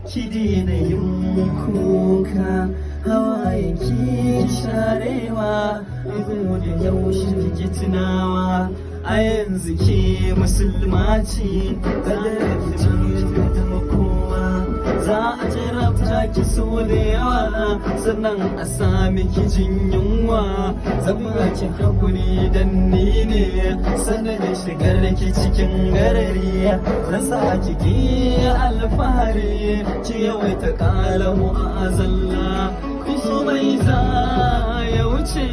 ki daina yin kuka hawayen ki sharewa ido da yaushe ki tunawa a yanzu ke musulma ce kadarar ki ta kowa za a jarabta ki so da yawa sannan a sami ki jin yunwa zama ki hakuri dan ni ne sanadin shigar ki cikin garari rasa ki ki alfahari ki yawaita kala mu'azalla komai za ya wuce